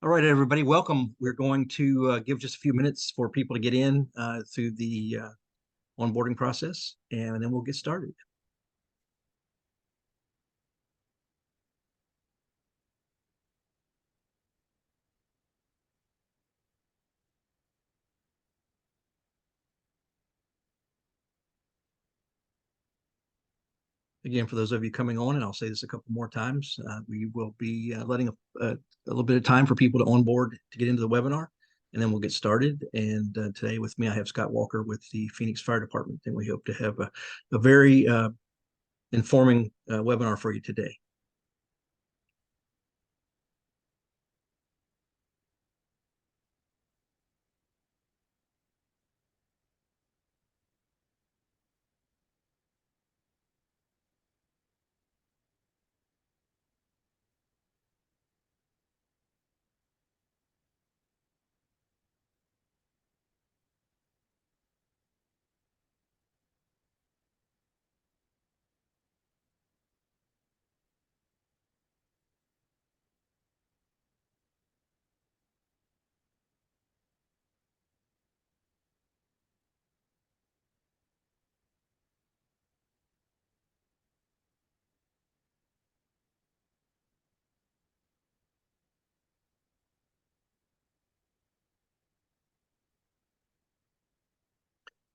All right, everybody, welcome. We're going to give just a few minutes for people to get in through the onboarding process, and then we'll get started. Again, for those of you coming on, and I'll say this a couple more times, we will be letting a little bit of time for people to onboard to get into the webinar, and then we'll get started. And today with me, I have Scott Walker with the Phoenix Fire Department, and we hope to have a very informing webinar for you today.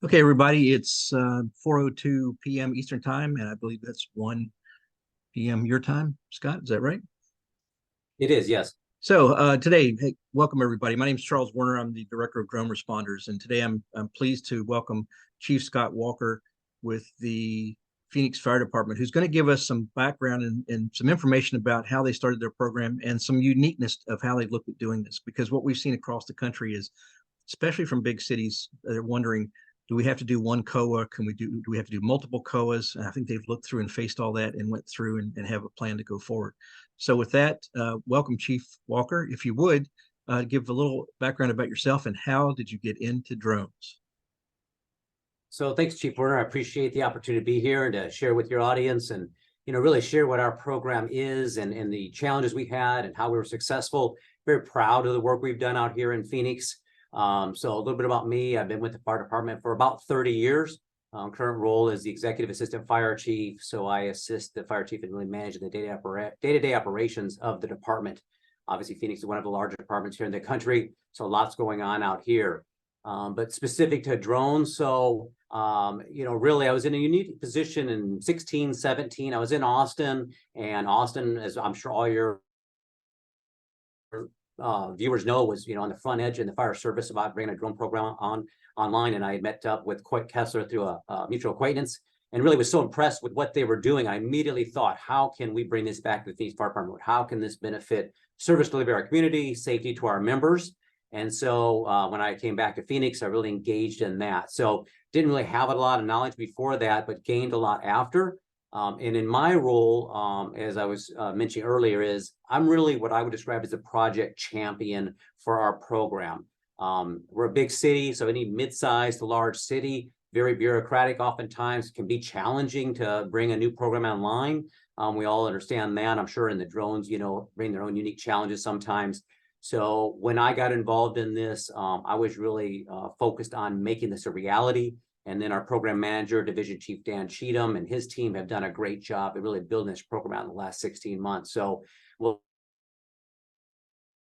Okay, everybody, it's 4:02 p.m. Eastern Time, and I believe that's 1 p.m. your time. Scott, is that right? It is, yes. So today, hey, welcome everybody. My name is Charles Werner. I'm the Director of Drone Responders, and today I'm pleased to welcome Chief Scott Walker with the Phoenix Fire Department, who's going to give us some background and some information about how they started their program and some uniqueness of how they looked at doing this. Because what we've seen across the country is, especially from big cities, they're wondering, do we have to do one COA? Do we have to do multiple COAs? And I think they've looked through and faced all that and went through and have a plan to go forward. So with that, welcome, Chief Walker. If you would, give a little background about yourself and how did you get into drones? So thanks, Chief Werner. I appreciate the opportunity to be here and to share with your audience and, really share what our program is and the challenges we had and how we were successful. Very proud of the work we've done out here in Phoenix. So a little bit about me. I've been with the fire department for about 30 years. Current role is the Executive Assistant Fire Chief. So I assist the fire chief in really managing the day-to-day operations of the department. Obviously, Phoenix is one of the larger departments here in the country, so lots going on out here. But specific to drones, so, really I was in a unique position in 16, 17. I was in Austin, and Austin, as I'm sure all your viewers know, was on the front edge in the fire service about bringing a drone program online, and I had met up with Coit Kessler through a mutual acquaintance, and really was so impressed with what they were doing. I immediately thought, how can we bring this back to the Phoenix Fire Department? How can this benefit service delivery to our community, safety to our members? And so when I came back to Phoenix, I really engaged in that. So didn't really have a lot of knowledge before that, but gained a lot after. And in my role, as I was mentioning earlier, is I'm really what I would describe as a project champion for our program. We're a big city, so any mid-sized to large city, very bureaucratic oftentimes, can be challenging to bring a new program online. We all understand that. I'm sure in the drones, bring their own unique challenges sometimes. So when I got involved in this, I was really focused on making this a reality. And then our program manager, Division Chief Dan Cheatham, and his team have done a great job at really building this program out in the last 16 months. So we'll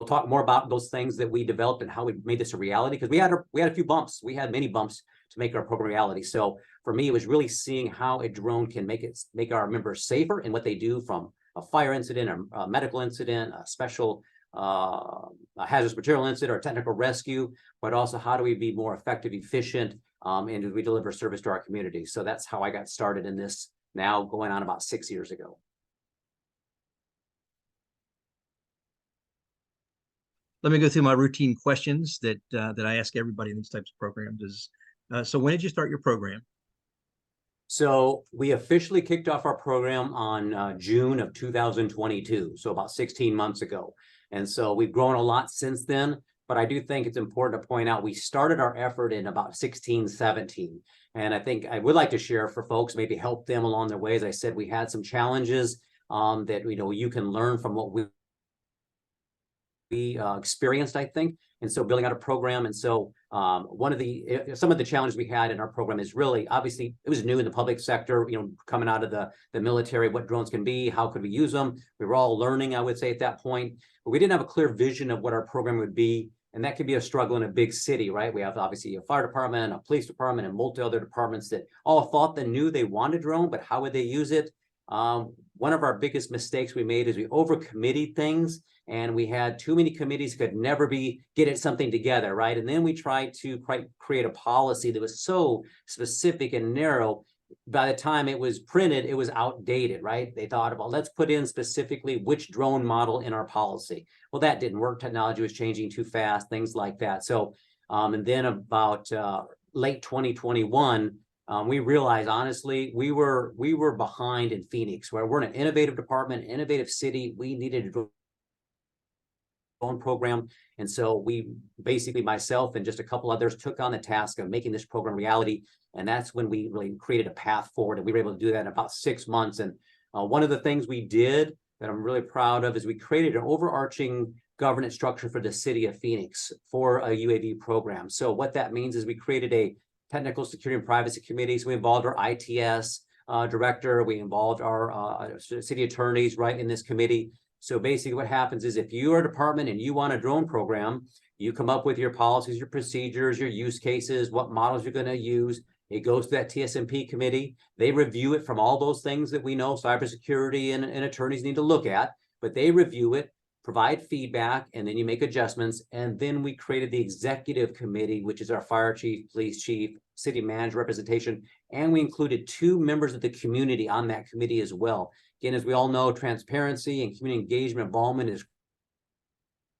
talk more about those things that we developed and how we made this a reality, because we had a few bumps. We had many bumps to make our program reality. So for me, it was really seeing how a drone can make our members safer in what they do, from a fire incident, a medical incident, a special a hazardous material incident, or technical rescue, but also how do we be more effective, efficient, and do we deliver service to our community? So that's how I got started in this, now going on about 6 years ago. Let me go through my routine questions that I ask everybody in these types of programs. So when did you start your program? So we officially kicked off our program on June of 2022, so about 16 months ago. And so we've grown a lot since then, but I do think it's important to point out we started our effort in about 16, 17. And I think I would like to share for folks, maybe help them along their way. As I said, we had some challenges that, you can learn from what experienced, I think. And so building out a program. And so some of the challenges we had in our program is really, obviously, it was new in the public sector, coming out of the military, what drones can be, how could we use them? We were all learning, I would say, at that point, but we didn't have a clear vision of what our program would be. And that could be a struggle in a big city, right? We have obviously a fire department, a police department, and multi other departments that all thought they knew they wanted drone, but how would they use it? One of our biggest mistakes we made is we over-committed things, and we had too many committees, could never get something together, right? And then we tried to create a policy that was so specific and narrow. By the time it was printed, it was outdated, right? They thought about, let's put in specifically which drone model in our policy. Well, that didn't work. Technology was changing too fast, things like that. So, and then about late 2021, we realized, honestly, we were behind in Phoenix, where we're an innovative department, innovative city. We needed a drone program. And so we basically, myself and just a couple others, took on the task of making this program reality. And that's when we really created a path forward. And we were able to do that in about 6 months. And one of the things we did that I'm really proud of is we created an overarching governance structure for the city of Phoenix for a UAV program. So what that means is we created a technical security and privacy committee. So we involved our ITS director. We involved our city attorneys right in this committee. So basically what happens is if you are a department and you want a drone program, you come up with your policies, your procedures, your use cases, what models you're going to use. It goes to that TSMP committee. They review it from all those things that we know cybersecurity and attorneys need to look at, but they review it, provide feedback, and then you make adjustments. And then we created the executive committee, which is our fire chief, police chief, city manager representation. And we included 2 members of the community on that committee as well. Again, as we all know, transparency and community engagement involvement is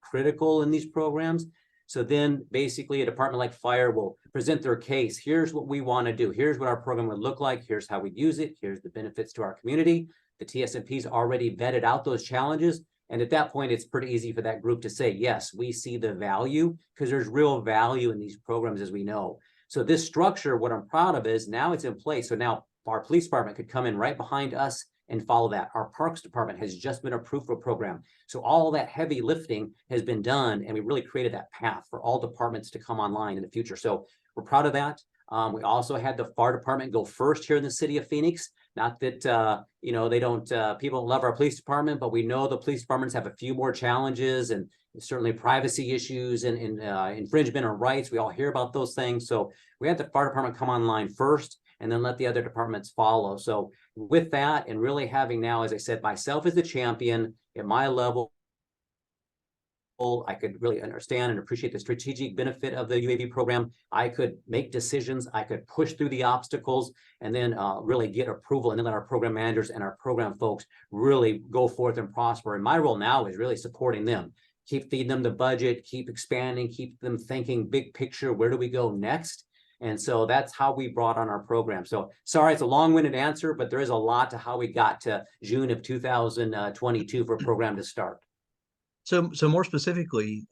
critical in these programs. So then basically a department like fire will present their case. Here's what we want to do. Here's what our program would look like. Here's how we'd use it. Here's the benefits to our community. The TSMP's already vetted out those challenges. And at that point, it's pretty easy for that group to say, yes, we see the value, because there's real value in these programs, as we know. So this structure, what I'm proud of is now it's in place. So now our police department could come in right behind us and follow that. Our parks department has just been approved for a program. So all that heavy lifting has been done, and we really created that path for all departments to come online in the future. So we're proud of that. We also had the fire department go first here in the city of Phoenix. Not that, they don't, people don't love our police department, but we know the police departments have a few more challenges, and certainly privacy issues and infringement on rights. We all hear about those things. So we had the fire department come online first, and then let the other departments follow. So with that, and really having now, as I said, myself as the champion at my level, I could really understand and appreciate the strategic benefit of the UAV program. I could make decisions, I could push through the obstacles, and then really get approval, and then let our program managers and our program folks really go forth and prosper. And my role now is really supporting them, keep feeding them the budget, keep expanding, keep them thinking big picture, where do we go next? And so that's how we brought on our program. So sorry, it's a long-winded answer, but there is a lot to how we got to June of 2022 for a program to start. So more specifically,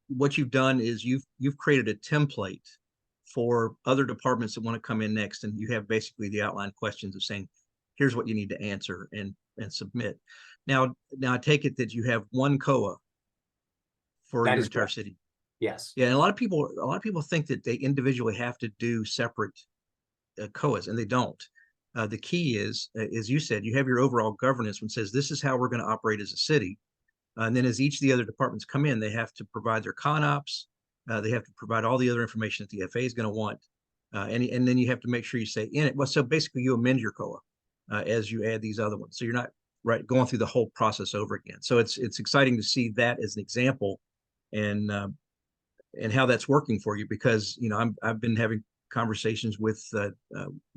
what you've done is you've created a template for other departments that want to come in next, and you have basically the outline questions of saying, here's what you need to answer and submit. Now I take it that you have one COA for your entire city. Yes. Yeah, and a lot of people think that they individually have to do separate COAs, and they don't. The key is, as you said, you have your overall governance, which says this is how we're going to operate as a city. And then as each of the other departments come in, they have to provide their CONOPS. They have to provide all the other information that the FAA is going to want. And then you have to make sure you say in it. Well, so basically you amend your COA as you add these other ones. So you're not going through the whole process over again. So it's exciting to see that as an example, and how that's working for you, because I've been having conversations with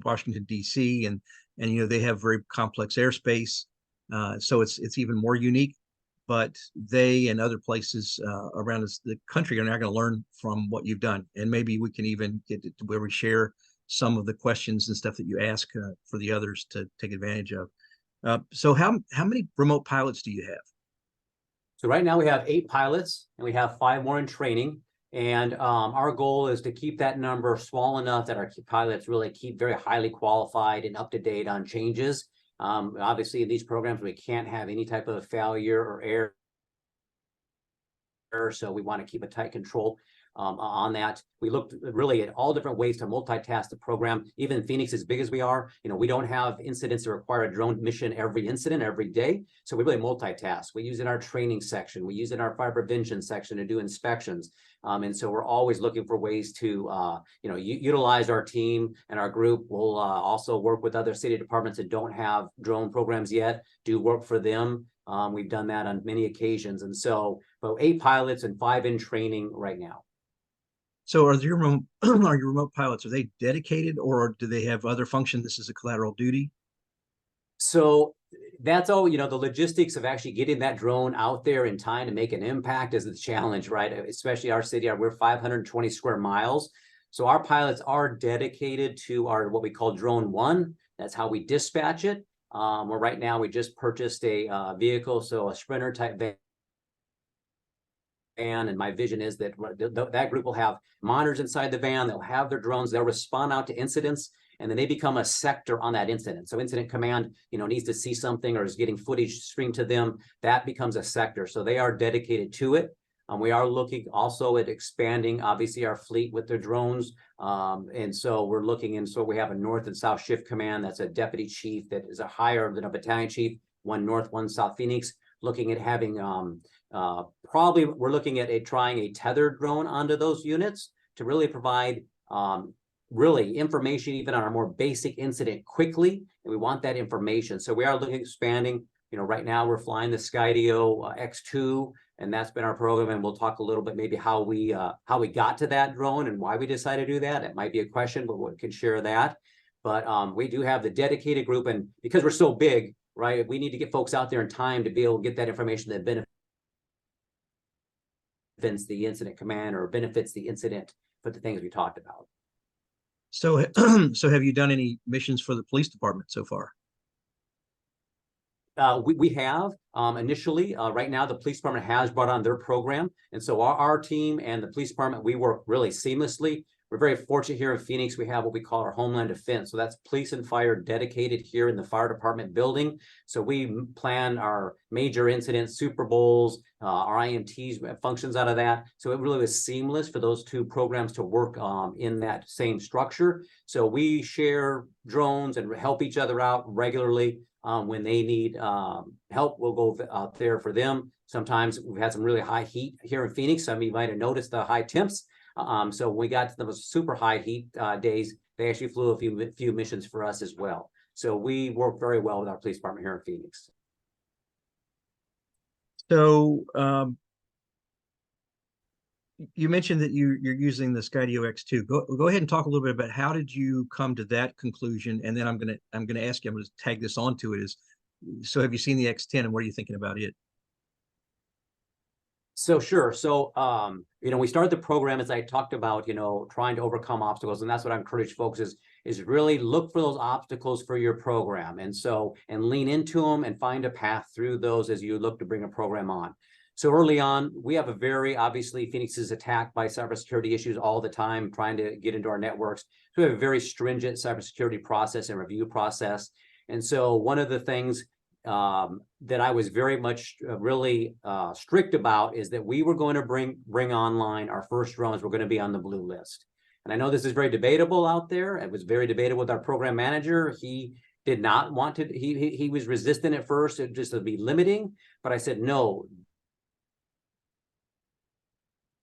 Washington D.C. and they have very complex airspace, so it's even more unique. But they and other places around the country are now going to learn from what you've done, and maybe we can even get to where we share some of the questions and stuff that you ask for the others to take advantage of. So how many remote pilots do you have? So right now we have 8 pilots, and we have 5 more in training. And our goal is to keep that number small enough that our pilots really keep very highly qualified and up to date on changes. Obviously, in these programs, we can't have any type of failure or error so we want to keep a tight control on that. We looked really at all different ways to multitask the program. Even in Phoenix, as big as we are, we don't have incidents that require a drone mission every incident, every day. So we really multitask. We use it in our training section. We use it in our fire prevention section to do inspections. And so we're always looking for ways to, utilize our team and our group. We'll also work with other city departments that don't have drone programs yet, do work for them. We've done that on many occasions. And so, but 8 pilots and 5 in training right now. So are your are your remote pilots, are they dedicated or do they have other function? This is a collateral duty? So that's all, the logistics of actually getting that drone out there in time to make an impact is the challenge, right? Especially our city, we're 520 square miles. So our pilots are dedicated to our, what we call Drone 1. That's how we dispatch it. Well, right now we just purchased a vehicle, so a Sprinter type van. And my vision is that that group will have monitors inside the van. They'll have their drones. They'll respond out to incidents, and then they become a sector on that incident. So incident command, needs to see something or is getting footage streamed to them. That becomes a sector. So they are dedicated to it. We are looking also at expanding, obviously, our fleet with the drones. And so we're looking in, so we have a North and South Shift Command. That's a deputy chief that is a higher than a battalion chief, 1 North, 1 South Phoenix. Looking at having, probably we're looking at trying a tethered drone onto those units to really provide really information even on our more basic incident quickly. And we want that information. So we are looking at expanding. Right now we're flying the Skydio X2, and that's been our program. And we'll talk a little bit maybe how we got to that drone and why we decided to do that. It might be a question, but we can share that. But we do have the dedicated group, and because we're so big, right, we need to get folks out there in time to be able to get that information that benefits the incident command or benefits the incident for the things we talked about. So, so have you done any missions for the police department so far? We have initially, right now, the police department has brought on their program. And so our team and the police department, we work really seamlessly. We're very fortunate here in Phoenix. We have what we call our Homeland Defense. So that's police and fire dedicated here in the fire department building. So we plan our major incidents, Super Bowls, our IMTs functions out of that. So it really was seamless for those 2 programs to work in that same structure. So we share drones and help each other out regularly. When they need help, we'll go out there for them. Sometimes we've had some really high heat here in Phoenix. Some of you might have noticed the high temps. So when we got to those super high heat days, they actually flew a few missions for us as well. So we work very well with our police department here in Phoenix. So you mentioned that you're using the Skydio X2. Go ahead and talk a little bit about how did you come to that conclusion, and then I'm gonna ask you. I'm gonna tag this onto it. So have you seen the X10, and what are you thinking about it? So sure. So we started the program, as I talked about, trying to overcome obstacles, and that's what I encourage folks is really look for those obstacles for your program, and lean into them and find a path through those as you look to bring a program on. So early on, we have a very, obviously, Phoenix is attacked by cybersecurity issues all the time, trying to get into our networks. So we have a very stringent cybersecurity process and review process. And so one of the things that I was very much really strict about is that we were going to bring online our first drones. We're going to be on the blue list. And I know this is very debatable out there. It was very debatable with our program manager. He did not want to, he was resistant at first, it just would be limiting. But I said, no.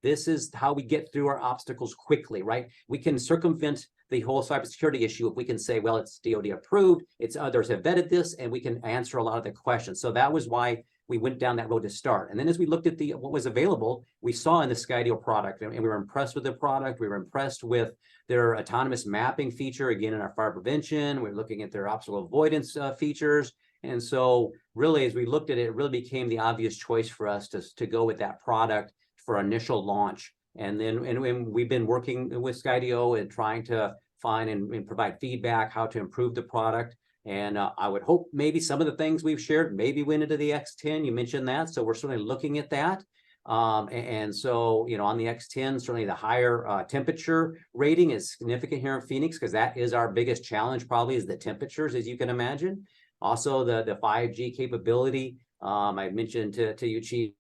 This is how we get through our obstacles quickly, right? We can circumvent the whole cybersecurity issue if we can say, well, it's DoD approved, it's others have vetted this, and we can answer a lot of the questions. So that was why we went down that road to start. And then as we looked at what was available, we saw in the Skydio product, and we were impressed with the product. We were impressed with their autonomous mapping feature, again, in our fire prevention. We're looking at their obstacle avoidance features. And so really, as we looked at it, it really became the obvious choice for us to go with that product for initial launch. And then we've been working with Skydio and trying to find and provide feedback how to improve the product. And I would hope maybe some of the things we've shared maybe went into the X10. You mentioned that, so we're certainly looking at that. And so, on the X10, certainly the higher temperature rating is significant here in Phoenix, because that is our biggest challenge, probably, is the temperatures, as you can imagine. Also, the 5G capability. I mentioned to you, Chief,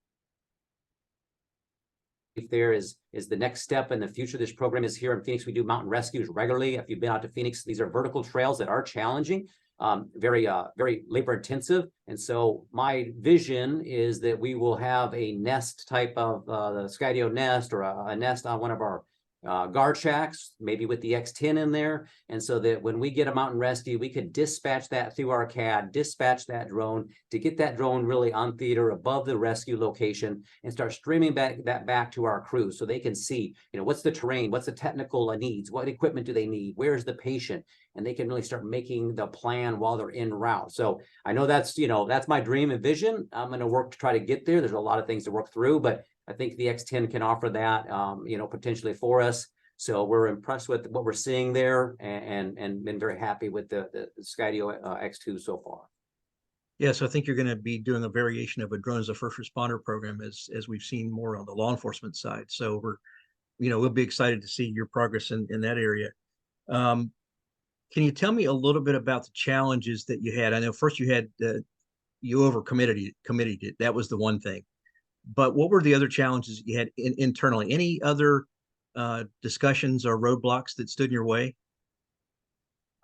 there is the next step in the future. This program is here in Phoenix. We do mountain rescues regularly. If you've been out to Phoenix, these are vertical trails that are challenging, very labor intensive. And so my vision is that we will have a nest type of the Skydio nest, or a nest on one of our guard shacks, maybe with the X10 in there. And so that when we get a mountain rescue, we could dispatch that through our CAD, dispatch that drone to get that drone really on theater above the rescue location, and start streaming that back to our crews so they can see, what's the terrain, what's the technical needs, what equipment do they need, where's the patient, and they can really start making the plan while they're en route. So I know that's my dream and vision. I'm going to work to try to get there. There's a lot of things to work through, but I think the X10 can offer that, potentially for us. So we're impressed with what we're seeing there, and been very happy with the Skydio X2 so far. Yeah, so I think you're going to be doing a variation of a drone as a first responder program, as we've seen more on the law enforcement side. So we'll be excited to see your progress in that area. Can you tell me a little bit about the challenges that you had? I know first you had you overcommitted it. That was the one thing. But what were the other challenges you had internally? Any other discussions or roadblocks that stood in your way?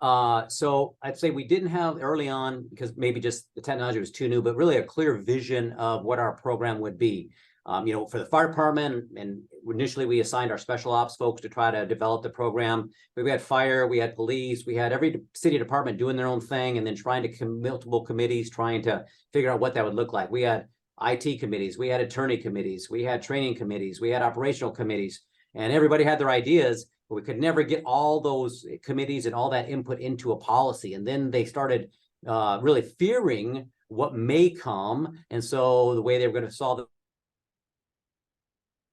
So I'd say we didn't have early on, because maybe just the technology was too new, but really a clear vision of what our program would be. For the fire department, and initially we assigned our special ops folks to try to develop the program. We had fire, we had police, we had every city department doing their own thing, and then trying to multiple committees trying to figure out what that would look like. We had IT committees, we had attorney committees, we had training committees, we had operational committees, and everybody had their ideas, but we could never get all those committees and all that input into a policy. And then they started really fearing what may come. And so the way they were going to solve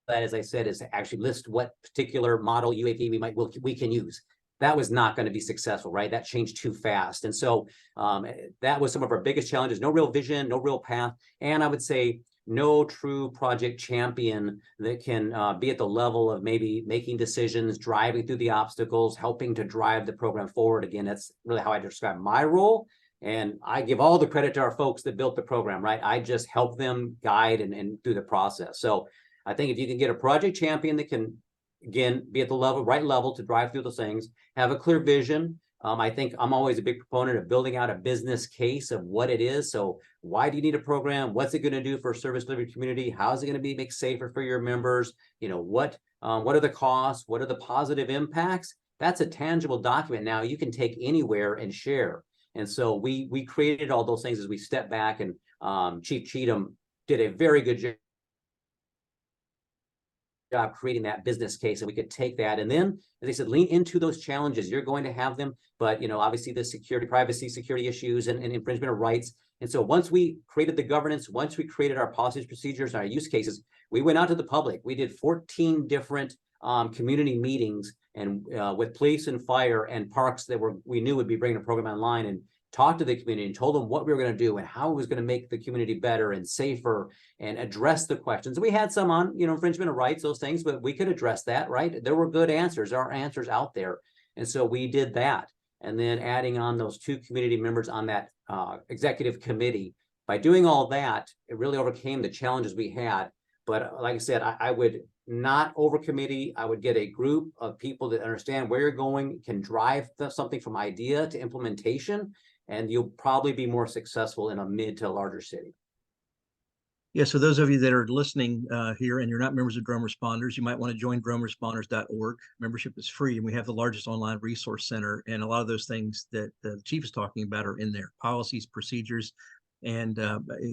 that, as I said, is to actually list what particular model UAV we can use. That was not going to be successful, right? That changed too fast. And so that was some of our biggest challenges. No real vision, no real path. And I would say no true project champion that can be at the level of maybe making decisions, driving through the obstacles, helping to drive the program forward. Again, that's really how I describe my role. And I give all the credit to our folks that built the program, right? I just help them guide and through the process. So I think if you can get a project champion that can, again, be at the right level to drive through those things, have a clear vision. I think I'm always a big proponent of building out a business case of what it is. So why do you need a program? What's it going to do for a service delivery community? How is it going to make safer for your members? What are the costs? What are the positive impacts? That's a tangible document now you can take anywhere and share. And so we created all those things as we stepped back, and Chief Cheatham did a very good job creating that business case, and we could take that, and then, as I said, lean into those challenges. You're going to have them, but obviously the privacy security issues and infringement of rights. And so once we created the governance, once we created our policies, procedures, and our use cases, we went out to the public. We did 14 different community meetings, and with police and fire and parks that we knew would be bringing a program online, and talked to the community and told them what we were going to do and how it was going to make the community better and safer, and address the questions. We had some on, infringement of rights, those things, but we could address that, right? There were good answers. There are answers out there. And so we did that. And then adding on those 2 community members on that executive committee, by doing all that, it really overcame the challenges we had. But like I said, I would not overcommittee. I would get a group of people that understand where you're going, can drive something from idea to implementation, and you'll probably be more successful in a mid to larger city. Yeah, so those of you that are listening here and you're not members of Drone Responders, you might want to join DRONERESPONDERS.org. Membership is free, and we have the largest online resource center, and a lot of those things that the chief is talking about are in there: policies, procedures, and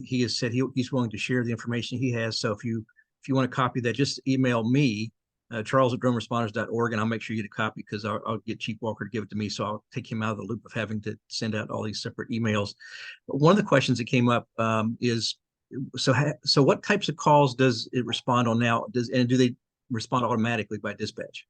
he has said he's willing to share the information he has. So if you want to copy that, just email me, Charles@DroneResponders.org, and I'll make sure you get a copy, because I'll get Chief Walker to give it to me, so I'll take him out of the loop of having to send out all these separate emails. But one of the questions that came up is, so what types of calls does it respond on now? And do they respond automatically by dispatch?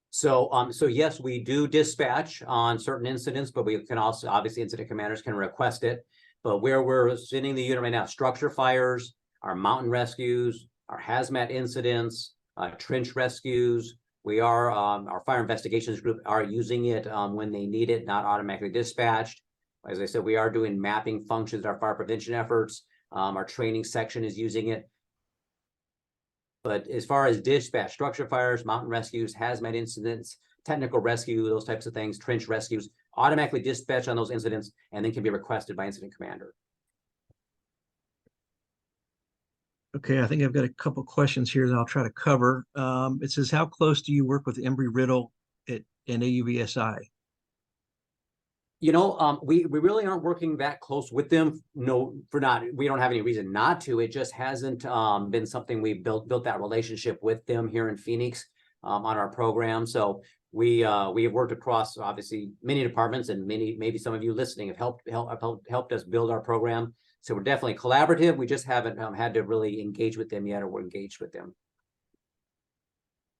So yes, we do dispatch on certain incidents, but we can also, obviously, incident commanders can request it. But where we're sending the unit right now, structure fires, our mountain rescues, our hazmat incidents, trench rescues, our fire investigations group are using it when they need it, not automatically dispatched. As I said, we are doing mapping functions, our fire prevention efforts. Our training section is using it. But as far as dispatch, structure fires, mountain rescues, hazmat incidents, technical rescue, those types of things, trench rescues, automatically dispatch on those incidents and then can be requested by incident commander. Okay, I think I've got a couple questions here that I'll try to cover. It says, how close do you work with Embry-Riddle and AUVSI? You know, we really aren't working that close with them. No, we don't have any reason not to. It just hasn't been something we built that relationship with them here in Phoenix on our program. So we have worked across obviously many departments, and maybe some of you listening have helped us build our program. So we're definitely collaborative. We just haven't had to really engage with them yet, or we're engaged with them.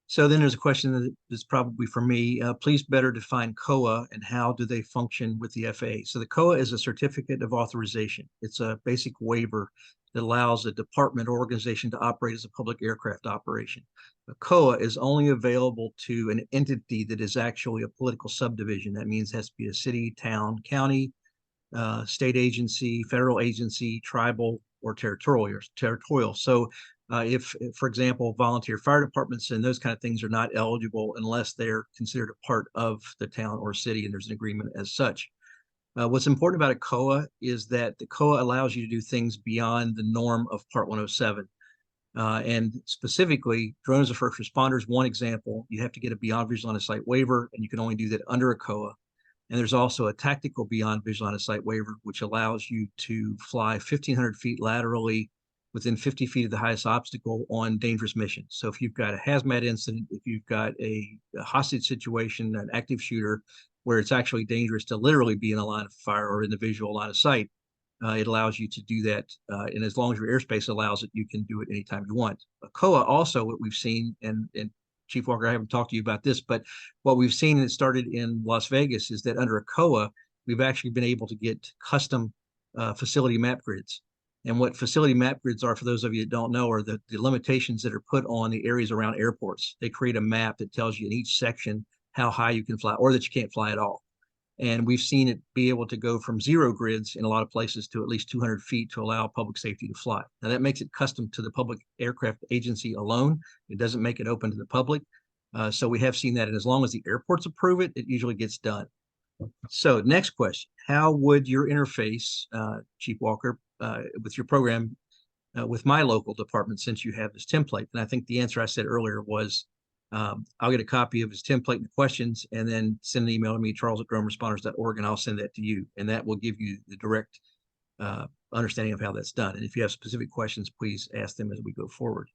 So then there's a question that is probably for me. Please better define COA and how do they function with the FAA? So the COA is a certificate of authorization. It's a basic waiver that allows a department or organization to operate as a public aircraft operation. A COA is only available to an entity that is actually a political subdivision. That means it has to be a city, town, county, state agency, federal agency, tribal, or territorial. So if, for example, volunteer fire departments and those kind of things are not eligible unless they're considered a part of the town or city and there's an agreement as such. What's important about a COA is that the COA allows you to do things beyond the norm of Part 107. And specifically, drones of first responders, one example, you have to get a beyond visual line of sight waiver, and you can only do that under a COA. And there's also a tactical beyond visual line of sight waiver, which allows you to fly 1,500 feet laterally within 50 feet of the highest obstacle on dangerous missions. So if you've got a hazmat incident, if you've got a hostage situation, an active shooter, where it's actually dangerous to literally be in a line of fire or in the visual line of sight, it allows you to do that. And as long as your airspace allows it, you can do it anytime you want. A COA also, what we've seen, and Chief Walker, I haven't talked to you about this, but what we've seen, and it started in Las Vegas, is that under a COA, we've actually been able to get custom facility map grids. And what facility map grids are, for those of you that don't know, are the limitations that are put on the areas around airports. They create a map that tells you in each section how high you can fly or that you can't fly at all. And we've seen it be able to go from 0 grids in a lot of places to at least 200 feet to allow public safety to fly. Now that makes it custom to the public aircraft agency alone. It doesn't make it open to the public. So we have seen that. And as long as the airports approve it, it usually gets done. So next question, how would your interface, Chief Walker, with your program with my local department, since you have this template? And I think the answer I said earlier was, I'll get a copy of his template and the questions, and then send an email to me, charles@droneresponders.org, and I'll send that to you. And that will give you the direct understanding of how that's done. And if you have specific questions, please ask them as we go forward.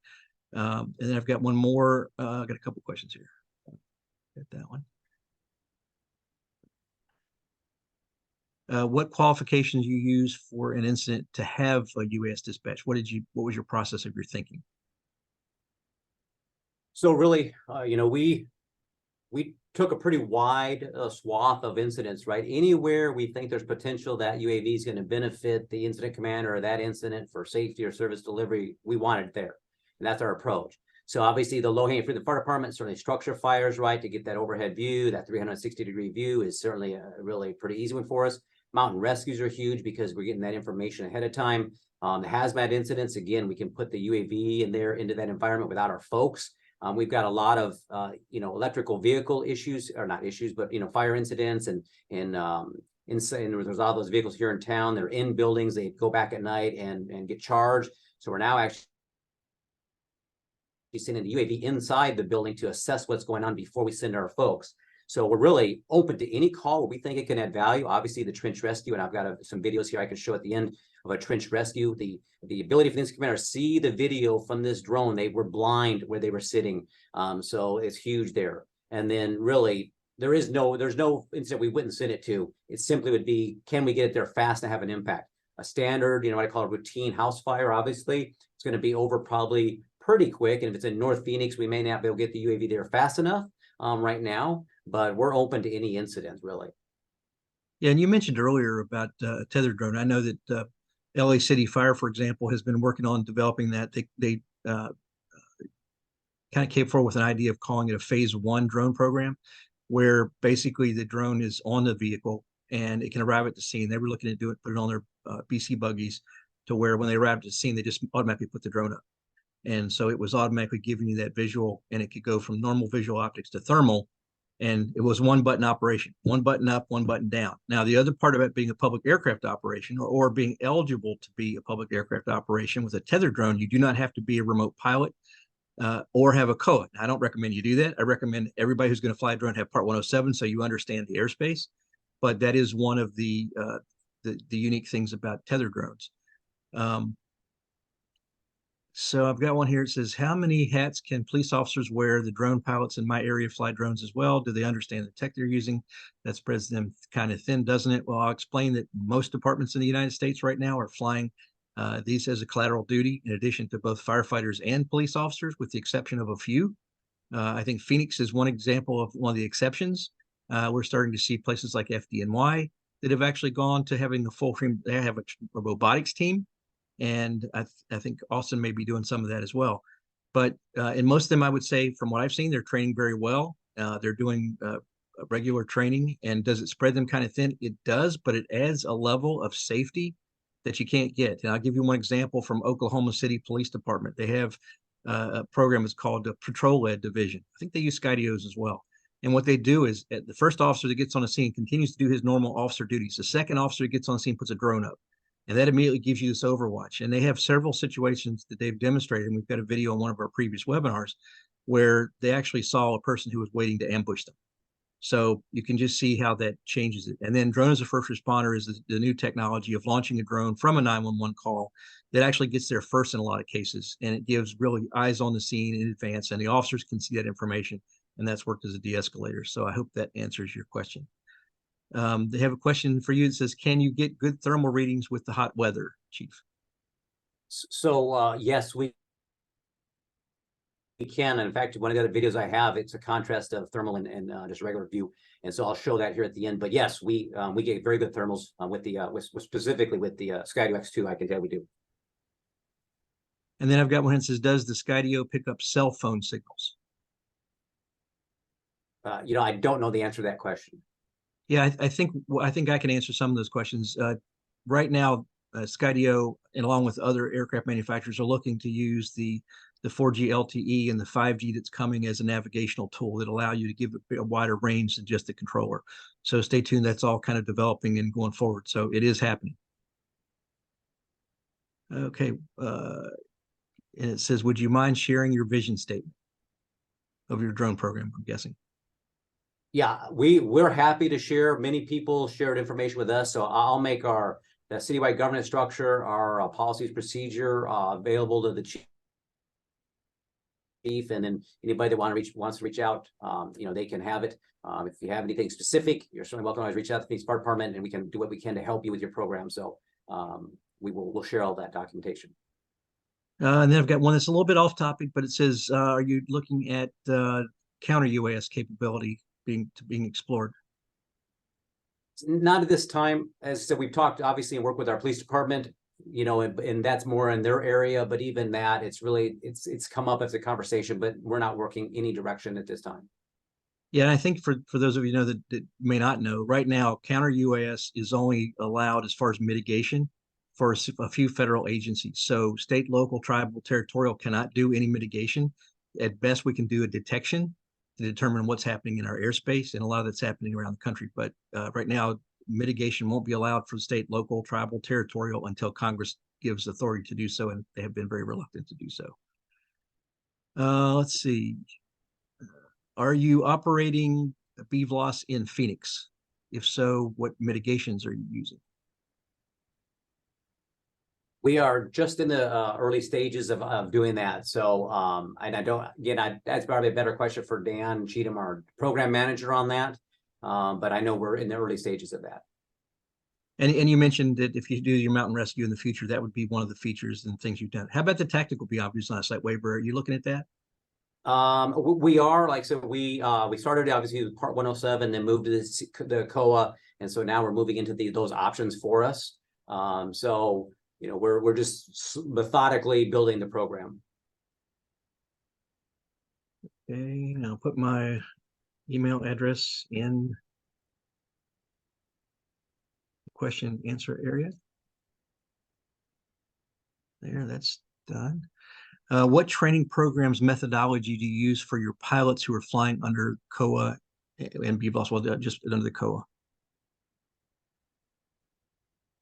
And then I've got one more. I've got a couple questions here. Get that one. What qualifications you use for an incident to have a UAS dispatch? What was your process of your thinking? So really, we took a pretty wide swath of incidents, right? Anywhere we think there's potential that UAV is going to benefit the incident commander or that incident for safety or service delivery, we want it there. And that's our approach. So obviously the low hanging fruit, the fire department, certainly structure fires, right? To get that overhead view, that 360-degree view is certainly a really pretty easy one for us. Mountain rescues are huge because we're getting that information ahead of time. The hazmat incidents, again, we can put the UAV in there into that environment without our folks. We've got a lot of, electrical vehicle issues, or not issues, but, fire incidents and there's all those vehicles here in town. They're in buildings. They go back at night and get charged. So we're now actually sending the UAV inside the building to assess what's going on before we send our folks. So we're really open to any call where we think it can add value. Obviously, the trench rescue, and I've got some videos here I can show at the end of a trench rescue. The ability for the incident commander to see the video from this drone. They were blind where they were sitting. So it's huge there. And then really, there's no incident we wouldn't send it to. It simply would be, can we get it there fast and have an impact? A standard, what I call a routine house fire, obviously, it's going to be over probably pretty quick. And if it's in North Phoenix, we may not be able to get the UAV there fast enough right now, but we're open to any incident, really. Yeah, and you mentioned earlier about a tethered drone. I know that LA City Fire, for example, has been working on developing that. They kind of came forward with an idea of calling it a phase 1 drone program, where basically the drone is on the vehicle and it can arrive at the scene. They were looking to put it on their BC buggies, to where when they arrive at the scene, they just automatically put the drone up. And so it was automatically giving you that visual, and it could go from normal visual optics to thermal. And it was one button operation, one button up, one button down. Now, the other part of it being a public aircraft operation, or being eligible to be a public aircraft operation with a tethered drone, you do not have to be a remote pilot or have a COA. I don't recommend you do that. I recommend everybody who's going to fly a drone have Part 107 so you understand the airspace. But that is one of the unique things about tethered drones. So I've got one here. It says, how many hats can police officers wear? The drone pilots in my area fly drones as well. Do they understand the tech they're using? That spreads them kind of thin, doesn't it? Well, I'll explain that most departments in the United States right now are flying these as a collateral duty, in addition to both firefighters and police officers, with the exception of a few. I think Phoenix is one example of one of the exceptions. We're starting to see places like FDNY that have actually gone to having the full team. They have a robotics team, and I think Austin may be doing some of that as well. But in most of them, I would say, from what I've seen, they're training very well. They're doing regular training. And does it spread them kind of thin? It does, but it adds a level of safety that you can't get. And I'll give you one example from Oklahoma City Police Department. They have a program that's called the Patrol-Led Division. I think they use Skydios as well. And what they do is, the first officer that gets on the scene continues to do his normal officer duties. The second officer that gets on the scene puts a drone up, and that immediately gives you this overwatch. And they have several situations that they've demonstrated, and we've got a video on one of our previous webinars where they actually saw a person who was waiting to ambush them. So you can just see how that changes it. And then drone as a first responder is the new technology of launching a drone from a 911 call that actually gets there first in a lot of cases. And it gives really eyes on the scene in advance, and the officers can see that information. And that's worked as a de-escalator. So I hope that answers your question. They have a question for you that says, can you get good thermal readings with the hot weather, Chief? So yes, we can. And in fact, one of the other videos I have, it's a contrast of thermal and just regular view. And so I'll show that here at the end. But yes, we get very good thermals with the specifically with the Skydio X2. I can tell we do. And then I've got one that says, does the Skydio pick up cell phone signals? I don't know the answer to that question. Yeah, I think I can answer some of those questions. Right now, Skydio, and along with other aircraft manufacturers, are looking to use the 4G LTE and the 5G that's coming as a navigational tool that allow you to give a wider range than just the controller. So stay tuned. That's all kind of developing and going forward. So it is happening. Okay. And it says, would you mind sharing your vision statement of your drone program, I'm guessing? Yeah, we're happy to share. Many people shared information with us, so I'll make the citywide governance structure, our policies, procedure available to the chief, and then anybody that wants to reach out, they can have it. If you have anything specific, you're certainly welcome to reach out to the police department, and we can do what we can to help you with your program. So we'll share all that documentation. And then I've got one that's a little bit off topic, but it says, are you looking at counter UAS capability being explored? Not at this time. As I said, we've talked obviously and work with our police department, and that's more in their area. But even that, it's come up as a conversation, but we're not working any direction at this time. Yeah, and I think for those of you that may not know, right now counter UAS is only allowed as far as mitigation for a few federal agencies. So state, local, tribal, territorial cannot do any mitigation. At best, we can do a detection to determine what's happening in our airspace, and a lot of that's happening around the country. But right now, mitigation won't be allowed for state, local, tribal, territorial until Congress gives authority to do so, and they have been very reluctant to do so. Let's see. Are you operating BVLOS in Phoenix? If so, what mitigations are you using? We are just in the early stages of doing that. So, and that's probably a better question for Dan Cheatham, our program manager, on that. But I know we're in the early stages of that. And you mentioned that if you do your mountain rescue in the future, that would be one of the features and things you've done. How about the tactical BOPs on a site waiver? Are you looking at that? We are, like I said, we started obviously with Part 107, then moved to the COA, and so now we're moving into those options for us. So we're just methodically building the program. Okay, I'll put my email address in the question answer area. There, that's done. What training programs methodology do you use for your pilots who are flying under COA and BVLOS? Well, just under the COA.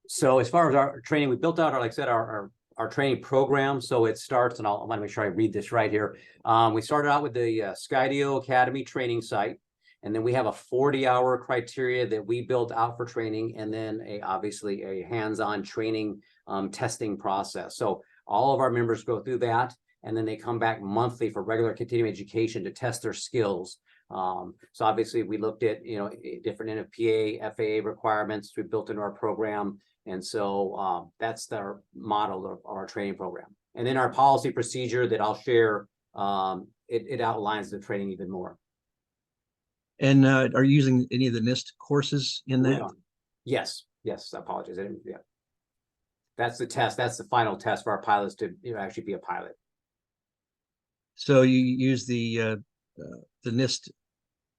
So as far as our training, we built out our, like I said, our training program. So it starts, and I want to make sure I read this right here. We started out with the Skydio Academy training site, and then we have a 40-hour criteria that we built out for training, and then obviously a hands-on training testing process. So all of our members go through that, and then they come back monthly for regular continuing education to test their skills. So obviously we looked at, different NFPA, FAA requirements we built into our program. And so that's our model of our training program. And then our policy procedure that I'll share, it outlines the training even more. And are you using any of the NIST courses in that? Yes, I apologize. Yeah. That's the test. That's the final test for our pilots to actually be a pilot. So you use the NIST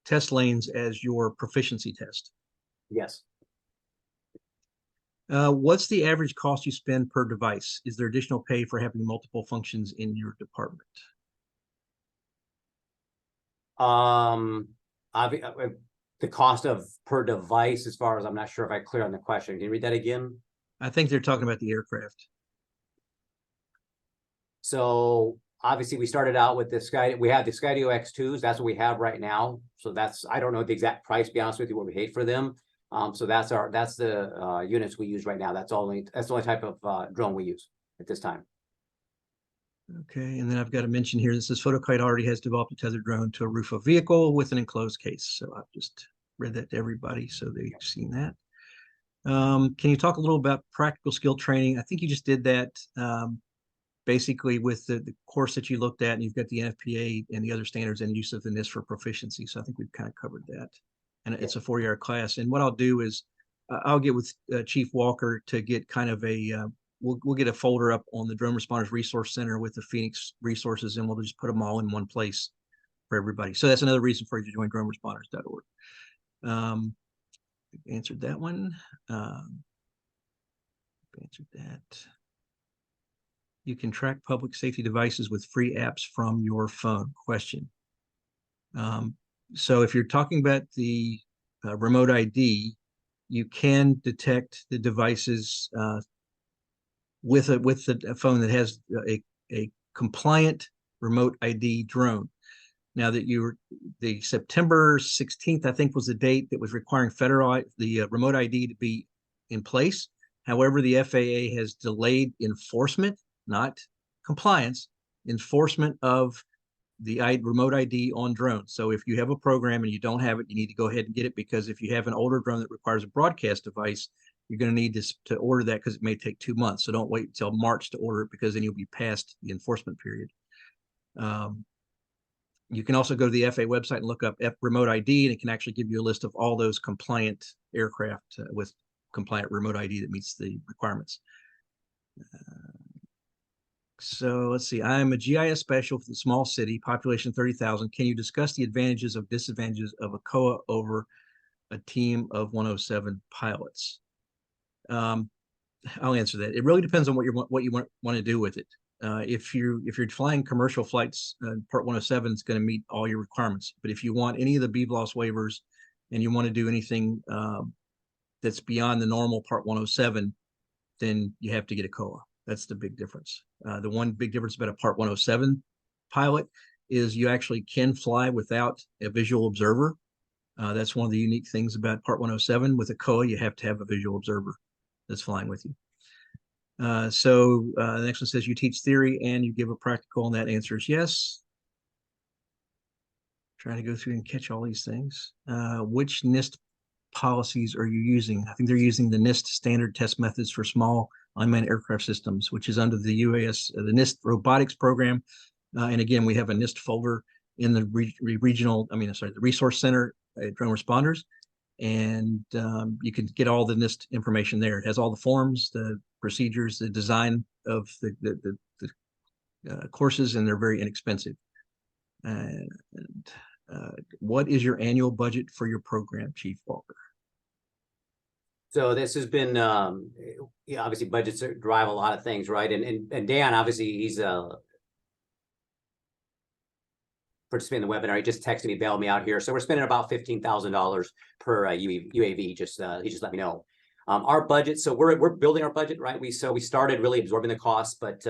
test lanes as your proficiency test? Yes. What's the average cost you spend per device? Is there additional pay for having multiple functions in your department? The cost of per device, as far as, I'm not sure if I'm clear on the question. Can you read that again? I think they're talking about the aircraft. So obviously we started out with we have the Skydio X2s. That's what we have right now. So I don't know the exact price, to be honest with you, what we paid for them. So that's the units we use right now. That's the only type of drone we use at this time. Okay, and then I've got to mention here, this is Photokite already has developed a tethered drone to a roof of vehicle with an enclosed case. So I've just read that to everybody so they've seen that. Can you talk a little about practical skill training? I think you just did that basically with the course that you looked at, and you've got the NFPA and the other standards and use of the NIST for proficiency. So I think we've kind of covered that. And it's a 4-year class. And what I'll do is I'll get with Chief Walker to get kind of we'll get a folder up on the Drone Responders Resource Center with the Phoenix resources, and we'll just put them all in one place for everybody. So that's another reason for you to join droneresponders.org. Answered that one. Answered that. You can track public safety devices with free apps from your phone. Question. So if you're talking about the remote ID, you can detect the devices with a phone that has a compliant remote ID drone. Now that the September 16th, I think, was the date that was requiring the remote ID to be in place. However, the FAA has delayed enforcement, not compliance, enforcement of the remote ID on drones. So if you have a program and you don't have it, you need to go ahead and get it, because if you have an older drone that requires a broadcast device, you're going to need to order that, because it may take 2 months. So don't wait until March to order it, because then you'll be past the enforcement period. You can also go to the FAA website and look up remote ID, and it can actually give you a list of all those compliant aircraft with compliant remote ID that meets the requirements. So let's see. I'm a GIS specialist for the small city, population 30,000. Can you discuss the advantages of disadvantages of a COA over a team of 107 pilots? I'll answer that. It really depends on what you want to do with it. If you're flying commercial flights, Part 107 is going to meet all your requirements. But if you want any of the BVLOS waivers and you want to do anything that's beyond the normal Part 107, then you have to get a COA. That's the big difference. The one big difference about a Part 107 pilot is you actually can fly without a visual observer. That's one of the unique things about Part 107. With a COA, you have to have a visual observer that's flying with you. The next one says you teach theory and you give a practical, and that answer is yes. Trying to go through and catch all these things. Which NIST policies are you using? I think they're using the NIST standard test methods for small unmanned aircraft systems, which is under the UAS, the NIST robotics program. And again, we have a NIST folder in the the resource center at Drone Responders. And you can get all the NIST information there. It has all the forms, the procedures, the design of the courses, and they're very inexpensive. And what is your annual budget for your program, Chief Walker? So this has been, obviously budgets drive a lot of things, right? And Dan, obviously he's participate in the webinar. He just texted me, bailed me out here. So we're spending about $15,000 per UAV. He just let me know. Our budget, so we're building our budget, right? We started really absorbing the costs, but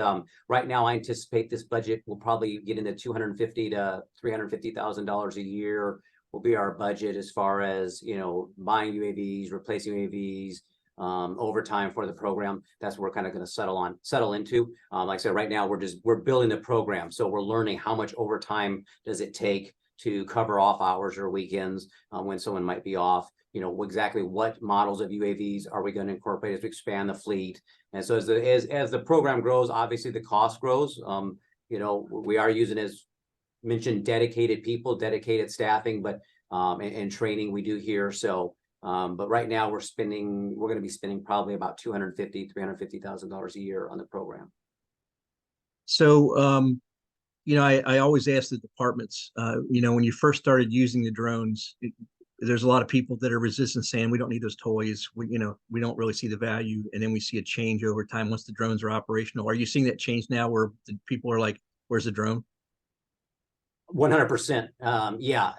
right now I anticipate this budget will probably get into $250,000 to $350,000 a year will be our budget as far as, you know, buying UAVs, replacing UAVs, overtime for the program. That's what we're kind of going to settle into. Like I said, right now we're building the program, so we're learning how much overtime does it take to cover off hours or weekends when someone might be off. You know, exactly what models of UAVs are we going to incorporate as we expand the fleet. And so as the program grows, obviously the cost grows. You know, we are using, as mentioned, dedicated people, dedicated staffing, but and training we do here. So but right now we're going to be spending probably about $350,000 a year on the program. So you know, I always ask the departments, you know, when you first started using the drones, there's a lot of people that are resistant, saying we don't need those toys. You know, we don't really see the value. And then we see a change over time once the drones are operational. Are you seeing that change now where the people are like, where's the drone? 100%. Yeah,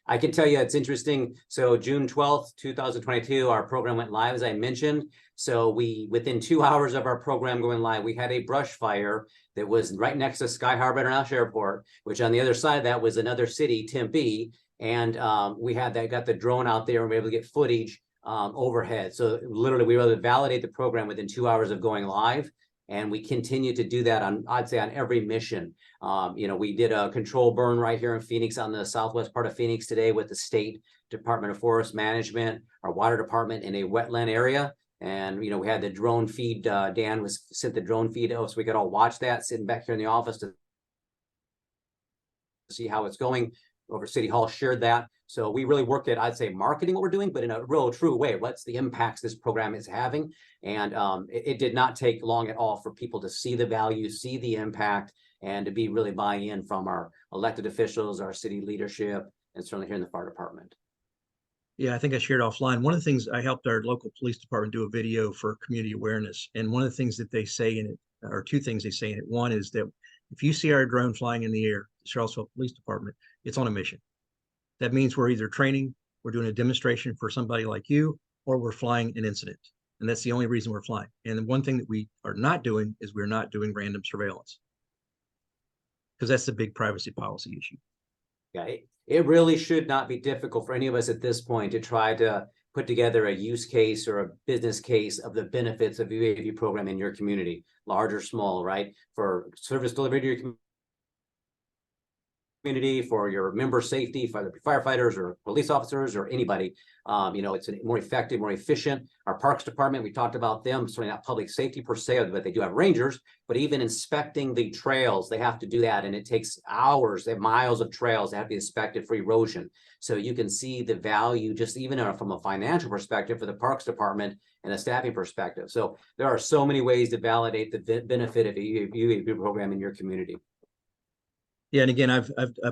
I can tell you it's interesting. So June 12th, 2022, our program went live, as I mentioned. So within 2 hours of our program going live, we had a brush fire that was right next to Sky Harbor International Airport, which on the other side of that was another city, Tempe. And we got the drone out there and we were able to get footage overhead. So literally we were able to validate the program within 2 hours of going live. And we continue to do that on, I'd say, on every mission. You know, we did a control burn right here in Phoenix, on the southwest part of Phoenix today, with the State Department of Forest Management, our water department, in a wetland area. And, you know, we had the drone feed. Dan sent the drone feed out so we could all watch that, sitting back here in the office to see how it's going. Over City Hall shared that. So we really worked at, I'd say, marketing what we're doing, but in a real true way. What's the impacts this program is having? And it did not take long at all for people to see the value, see the impact, and to be really buy in from our elected officials, our city leadership, and certainly here in the fire department. Yeah, I think I shared offline. One of the things, I helped our local police department do a video for community awareness. And one of the things that they say in it, or two things they say in it, one is that if you see our drone flying in the air, the Charlottesville Police Department, it's on a mission. That means we're either training, we're doing a demonstration for somebody like you, or we're flying an incident. And that's the only reason we're flying. And the one thing that we are not doing is we're not doing random surveillance, because that's the big privacy policy issue. Yeah, it really should not be difficult for any of us at this point to try to put together a use case or a business case of the benefits of UAV program in your community, large or small, right? For service delivery to your community, for your member safety, for the firefighters or police officers or anybody. You know, it's more effective, more efficient. Our parks department, we talked about them, certainly not public safety per se, but they do have rangers, but even inspecting the trails, they have to do that. And it takes hours, they have miles of trails that have to be inspected for erosion. So you can see the value, just even from a financial perspective, for the parks department and a staffing perspective. So there are so many ways to validate the benefit of a UAV program in your community. Yeah, and again, I've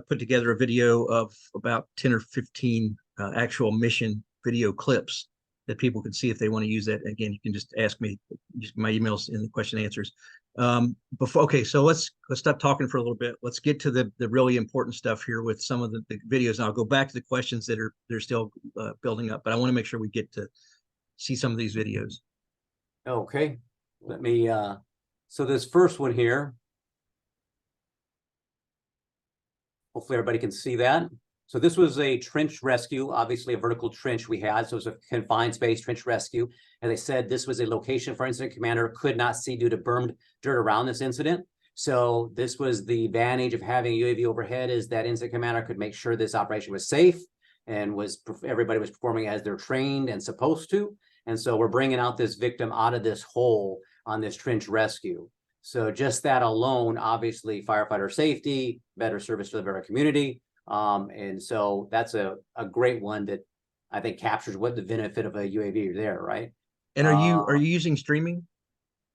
put together a video of about 10 or 15 actual mission video clips that people can see if they want to use that. Again, you can just ask me. My email's in the question and answers. Okay, so let's stop talking for a little bit. Let's get to the really important stuff here with some of the videos, and I'll go back to the questions that they're still building up. But I want to make sure we get to see some of these videos. Okay, let me. So this first one here. Hopefully everybody can see that. So this was a trench rescue, obviously a vertical trench we had. So it was a confined space trench rescue. As I said, this was a location for incident commander could not see due to burned dirt around this incident. So this was the advantage of having UAV overhead, is that incident commander could make sure this operation was safe and everybody was performing as they're trained and supposed to. And so we're bringing out this victim out of this hole on this trench rescue. So just that alone, obviously, firefighter safety, better service to the better community. And so that's a great one that I think captures what the benefit of a UAV is there, right? And are you using streaming?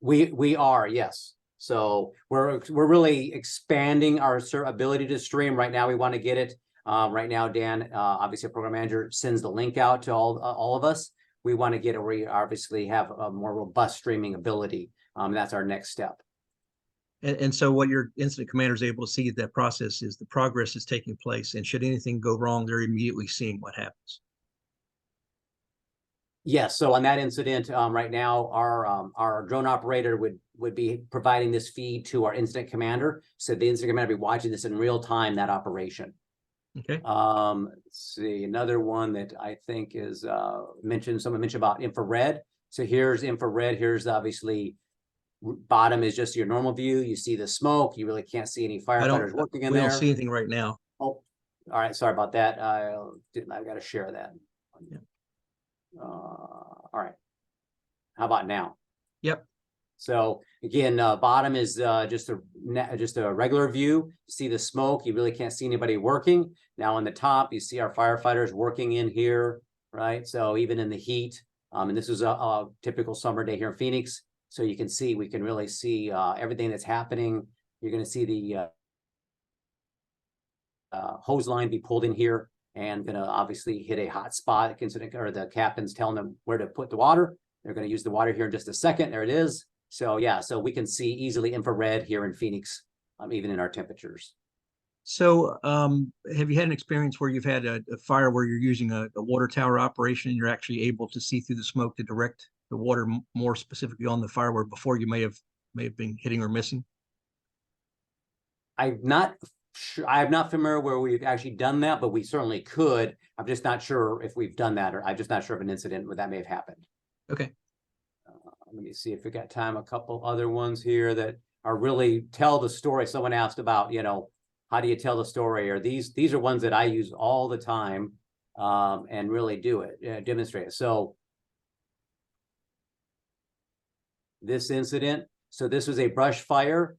We are, yes. So we're really expanding our ability to stream. Right now, we want to get it. Right now, Dan, obviously a program manager, sends the link out to all of us. We want to get it where we obviously have a more robust streaming ability. That's our next step. And so what your incident commander is able to see at that process is the progress is taking place. And should anything go wrong, they're immediately seeing what happens. Yes, so on that incident, right now, our drone operator would be providing this feed to our incident commander. So the incident commander will be watching this in real time, that operation. Okay. Let's see, another one that I think is someone mentioned about infrared. So here's infrared. Here's obviously bottom is just your normal view. You see the smoke. You really can't see any firefighters working in we there. don't see anything right now. Oh, all right. Sorry about that. I've got to share that. Yeah. All right. How about now? Yep. So again, bottom is just a regular view. You see the smoke. You really can't see anybody working. Now on the top, you see our firefighters working in here, right? So even in the heat, and this is a typical summer day here in Phoenix. So you can see, we can really see everything that's happening. You're going to see the hose line be pulled in here and going to obviously hit a hot spot. Or the captain's telling them where to put the water. They're going to use the water here in just a second. There it is. So yeah, so we can see easily infrared here in Phoenix, even in our temperatures. So have you had an experience where you've had a fire where you're using a water tower operation and you're actually able to see through the smoke to direct the water more specifically on the fire where before you may have been hitting or missing? I'm not familiar where we've actually done that, but we certainly could. I'm just not sure if we've done that, or I'm just not sure of an incident where that may have happened. Okay. Let me see if we got time. A couple other ones here that are really tell the story. Someone asked about, how do you tell the story? Or these are ones that I use all the time, and really do it, demonstrate it. So this incident, so this was a brush fire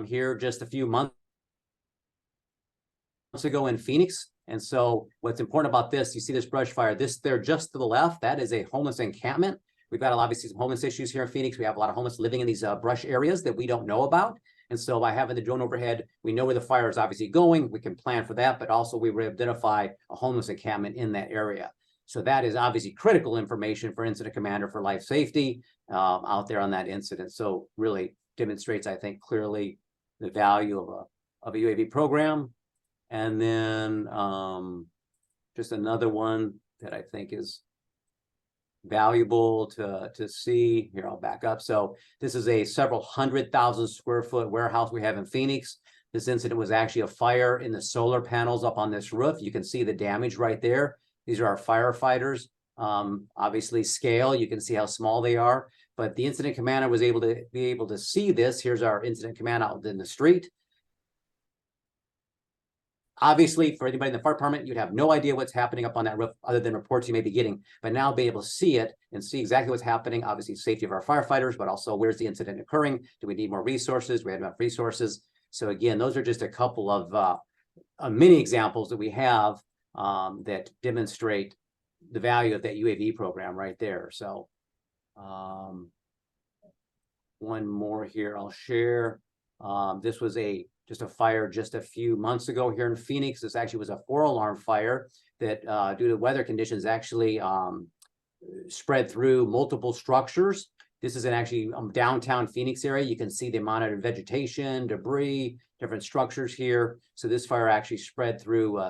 here just a few months ago in Phoenix. And so what's important about this, you see this brush fire, this there just to the left, that is a homeless encampment. We've got obviously some homeless issues here in Phoenix. We have a lot of homeless living in these brush areas that we don't know about. And so by having the drone overhead, we know where the fire is obviously going. We can plan for that, but also we would identify a homeless encampment in that area. So that is obviously critical information for incident commander for life safety out there on that incident. So really demonstrates, I think, clearly the value of a UAV program. And then just another one that I think is valuable to see here. I'll back up. So this is a several 100,000 square foot warehouse we have in Phoenix. This incident was actually a fire in the solar panels up on this roof. You can see the damage right there. These are our firefighters. Obviously scale, you can see how small they are, but the incident commander was able to see this. Here's our incident command out in the street. Obviously, for anybody in the fire department, you'd have no idea what's happening up on that roof other than reports you may be getting. But now be able to see it and see exactly what's happening. Obviously, safety of our firefighters, but also where's the incident occurring? Do we need more resources? Do we have enough resources? So again, those are just a couple of many examples that we have that demonstrate the value of that UAV program right there. So one more here I'll share. This was just a fire just a few months ago here in Phoenix. This actually was a 4-alarm fire that due to weather conditions actually spread through multiple structures. This is in actually downtown Phoenix area. You can see the amount of vegetation, debris, different structures here. So this fire actually spread through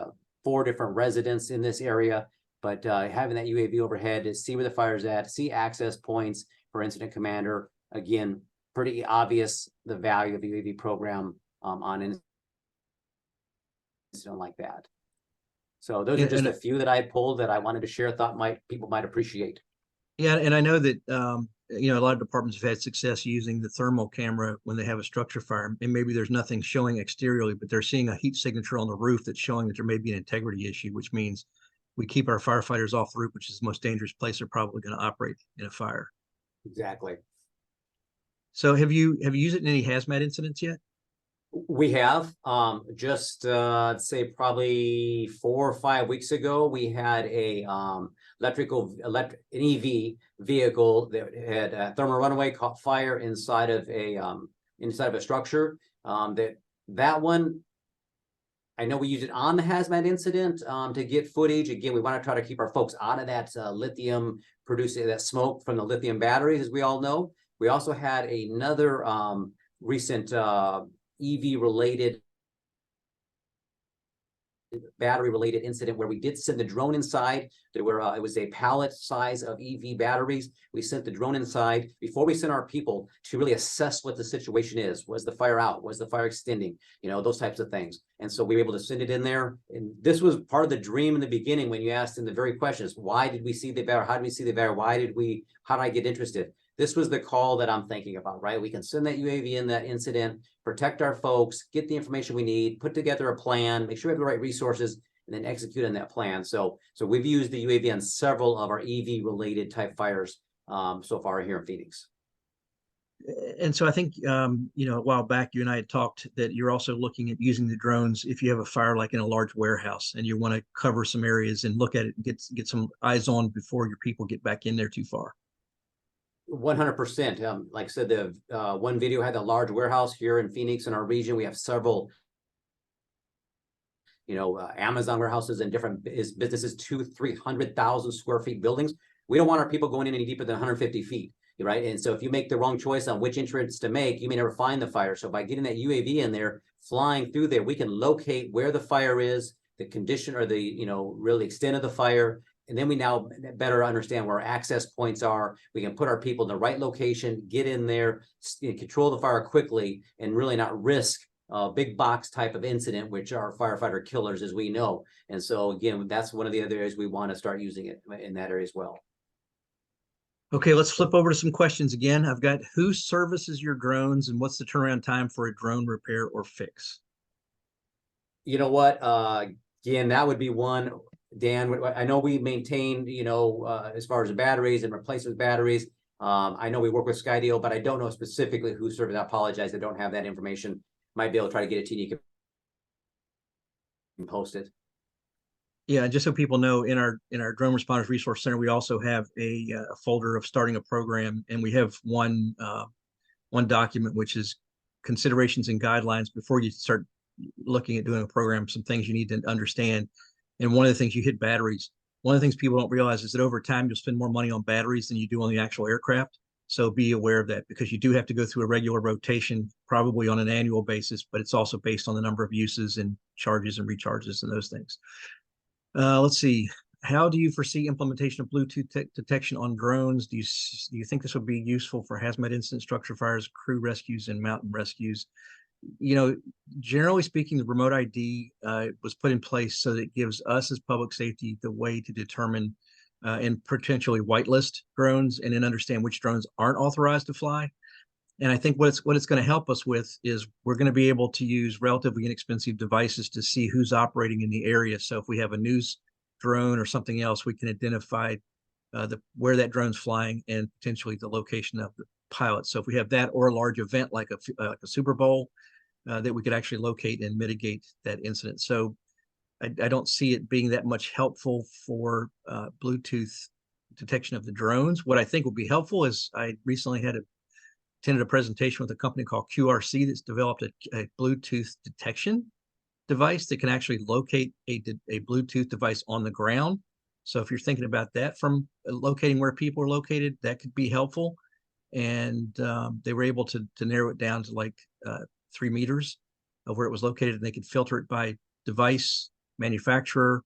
4 different residents in this area. But having that UAV overhead to see where the fire's at, see access points for incident commander. Again, pretty obvious the value of the UAV program on an incident like that. So those are just a few that I had pulled that I wanted to share, thought people might appreciate. Yeah, and I know that a lot of departments have had success using the thermal camera when they have a structure fire, and maybe there's nothing showing exteriorly, but they're seeing a heat signature on the roof that's showing that there may be an integrity issue, which means we keep our firefighters off the roof, which is the most dangerous place they're probably going to operate in a fire. Exactly. So have you used it in any hazmat incidents yet? We have just I'd say probably 4 or 5 weeks ago, we had a an EV vehicle that had a thermal runaway caught fire inside of a structure. That one, I know we used it on the hazmat incident to get footage. Again, we want to try to keep our folks out of that lithium producing that smoke from the lithium batteries, as we all know. We also had another recent EV related, battery related incident where we did send the drone inside. There were it was a pallet size of EV batteries. We sent the drone inside before we sent our people to really assess what the situation is. Was the fire out? Was the fire extending? You know, those types of things. And so we were able to send it in there. And this was part of the dream in the beginning when you asked in the very questions, why did we see the fire? How did we see the fire? How did I get interested? This was the call that I'm thinking about, right? We can send that UAV in that incident, protect our folks, get the information we need, put together a plan, make sure we have the right resources, and then execute on that plan. So we've used the UAV on several of our EV related type fires so far here in Phoenix. And so I think, you know, a while back, you and I had talked that you're also looking at using the drones if you have a fire like in a large warehouse and you want to cover some areas and look at it and get some eyes on before your people get back in there too far. 100%. Like I said, the one video had a large warehouse here in Phoenix in our region. We have several, you know, Amazon warehouses and different businesses, 200,000-300,000 square feet buildings. We don't want our people going in any deeper than 150 feet, right? And so if you make the wrong choice on which entrance to make, you may never find the fire. So by getting that UAV in there, flying through there, we can locate where the fire is, the condition or the, you know, really extent of the fire. And then we now better understand where our access points are. We can put our people in the right location, get in there, control the fire quickly, and really not risk a big box type of incident, which are firefighter killers, as we know. And so again, that's one of the other areas we want to start using it in that area as well. Okay, let's flip over to some questions again. I've got who services your drones and what's the turnaround time for a drone repair or fix? You know what? Again, that would be one. Dan, I know we maintain, you know, as far as the batteries and replacement batteries. I know we work with Skydio, but I don't know specifically who serves. I apologize. I don't have that information. Might be able to try to get it to you. You can post it. Yeah, just so people know, in our Drone Responders Resource Center, we also have a folder of starting a program, and we have one document which is considerations and guidelines before you start looking at doing a program. Some things you need to understand, and one of the things, you hit batteries. One of the things people don't realize is that over time you'll spend more money on batteries than you do on the actual aircraft. So be aware of that, because you do have to go through a regular rotation, probably on an annual basis, but it's also based on the number of uses and charges and recharges and those things. Let's see. How do you foresee implementation of Bluetooth detection on drones? Do you think this would be useful for hazmat incident, structure fires, crew rescues, and mountain rescues? You know, generally speaking, the remote ID was put in place so that it gives us as public safety the way to determine and potentially whitelist drones and then understand which drones aren't authorized to fly. And I think what it's going to help us with is we're going to be able to use relatively inexpensive devices to see who's operating in the area. So if we have a news drone or something else, we can identify where that drone's flying and potentially the location of the pilot. So if we have that or a large event like a Super Bowl, that we could actually locate and mitigate that incident. So I don't see it being that much helpful for Bluetooth detection of the drones. What I think will be helpful is I recently attended a presentation with a company called QRC that's developed a Bluetooth detection device that can actually locate a Bluetooth device on the ground. So if you're thinking about that from locating where people are located, that could be helpful. And they were able to narrow it down to like 3 meters of where it was located, and they could filter it by device manufacturer.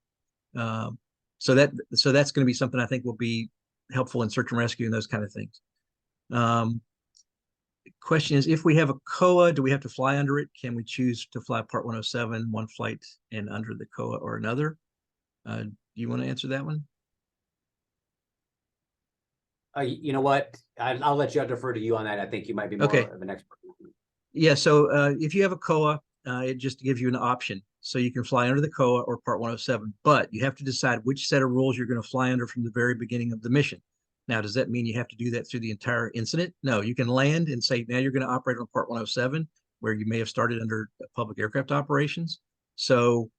So that's going to be something I think will be helpful in search and rescue and those kind of things. Question is, if we have a COA, do we have to fly under it? Can we choose to fly Part 107, one flight, and under the COA or another? Do you want to answer that one? You know what? I'll let you defer to you on that. I think you might be more of an expert. Yeah, so if you have a COA, it just gives you an option. So you can fly under the COA or Part 107, but you have to decide which set of rules you're going to fly under from the very beginning of the mission. Now, does that mean you have to do that through the entire incident? No, you can land and say, now you're going to operate on Part 107, where you may have started under public aircraft operations. So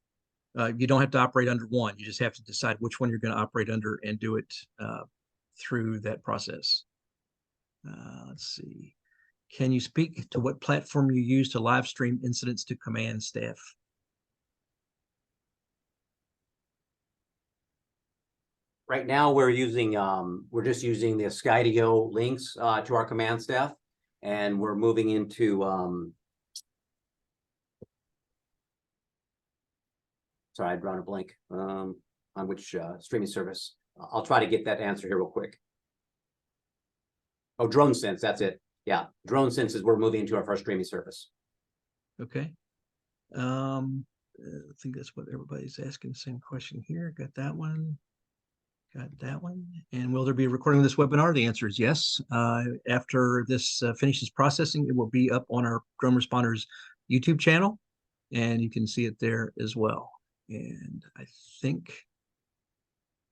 you don't have to operate under one. You just have to decide which one you're going to operate under and do it through that process. Let's see. Can you speak to what platform you use to live stream incidents to command staff? Right now, we're just using the Skydio links to our command staff. and we're moving into sorry, I'd drawn a blank on which streaming service. I'll try to get that answer here real quick. Oh, DroneSense, that's it. Yeah, DroneSense is we're moving into our first streaming service. Okay. I think that's what everybody's asking. The same question here. Got that one. Got that one. And will there be a recording of this webinar? The answer is yes. After this finishes processing, it will be up on our Drone Responders YouTube channel, and you can see it there as well. And I think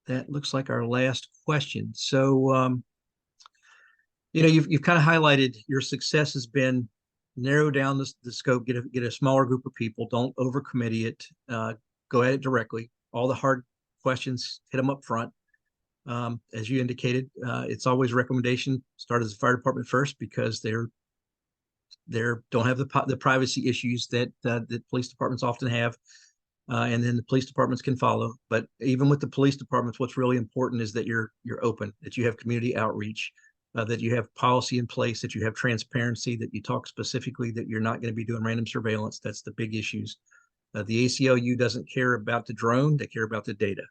that looks like our last question. So, you know, you've kind of highlighted your success has been narrow down the scope, get a smaller group of people, don't overcommittee it, go at it directly. All the hard questions, hit them up front. As you indicated, it's always a recommendation, start as a fire department first, because they're don't have the privacy issues that that police departments often have. And then the police departments can follow. But even with the police departments, what's really important is that you're open, that you have community outreach, that you have policy in place, that you have transparency, that you talk specifically that you're not going to be doing random surveillance. That's the big issues. The ACLU doesn't care about the drone, they care about the data.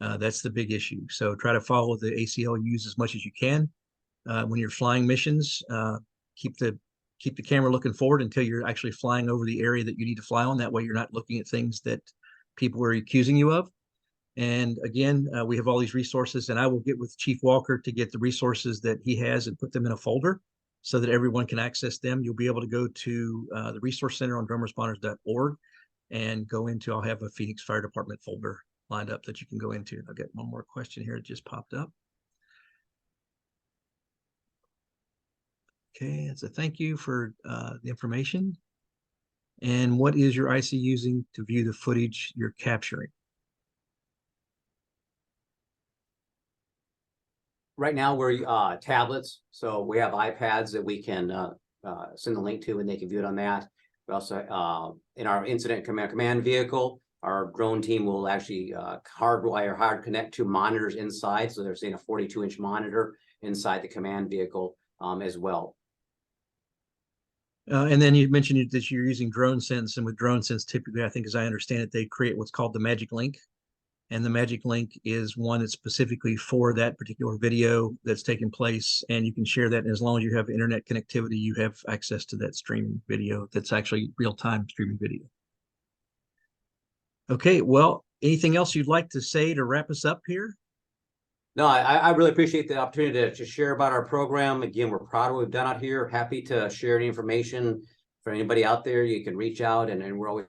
That's the big issue. So try to follow the ACLUs as much as you can. When you're flying missions, keep the camera looking forward until you're actually flying over the area that you need to fly on. That way you're not looking at things that people are accusing you of. And again, we have all these resources, and I will get with Chief Walker to get the resources that he has and put them in a folder so that everyone can access them. You'll be able to go to the Resource Center on droneresponders.org and go into, I'll have a Phoenix Fire Department folder lined up that you can go into. I'll get one more question here. It just popped up. Okay, it's a thank you for the information. And what is your IC using to view the footage you're capturing? Right now we're tablets, so we have iPads that we can send the link to, and they can view it on that. We also in our incident command vehicle, our drone team will actually hard connect to monitors inside, so they're seeing a 42-inch monitor inside the command vehicle as well. And then you mentioned that you're using DroneSense, and with DroneSense, typically, I think, as I understand it, they create what's called the magic link. And the magic link is one that's specifically for that particular video that's taking place. And you can share that. And as long as you have internet connectivity, you have access to that streaming video that's actually real-time streaming video. Okay, well, anything else you'd like to say to wrap us up here? No, I really appreciate the opportunity to share about our program. Again, we're proud of what we've done out here. Happy to share any information for anybody out there. You can reach out, and we're always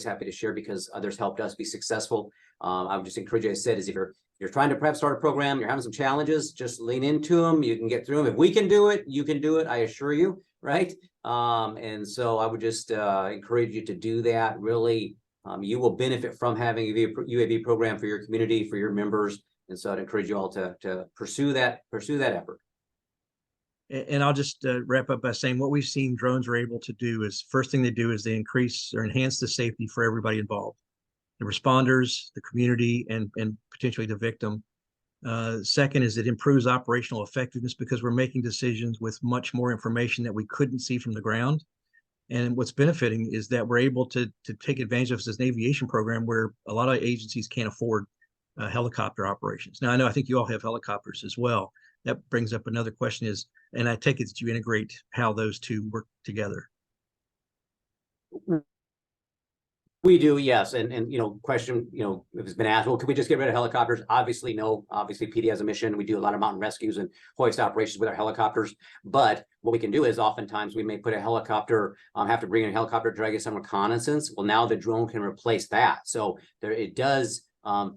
happy to share because others helped us be successful. I would just encourage you, as I said, is if you're trying to perhaps start a program, you're having some challenges, just lean into them. You can get through them. If we can do it, you can do it. I assure you, right? And so I would just encourage you to do that. Really, you will benefit from having a UAV program for your community, for your members. And so I'd encourage you all to pursue that effort. And I'll just wrap up by saying what we've seen drones are able to do is, first thing they do is they increase or enhance the safety for everybody involved, the responders, the community, and potentially the victim. Second is it improves operational effectiveness because we're making decisions with much more information that we couldn't see from the ground. And what's benefiting is that we're able to take advantage of this aviation program where a lot of agencies can't afford helicopter operations. Now, I think you all have helicopters as well. That brings up another question is, and I take it that you integrate how those two work together. We do, yes. And question, if it's been asked, well, can we just get rid of helicopters? Obviously, no. Obviously, PD has a mission. We do a lot of mountain rescues and hoist operations with our helicopters. But what we can do is oftentimes we may put a helicopter, have to bring in a helicopter, drag it some reconnaissance. Well, now the drone can replace that. So it does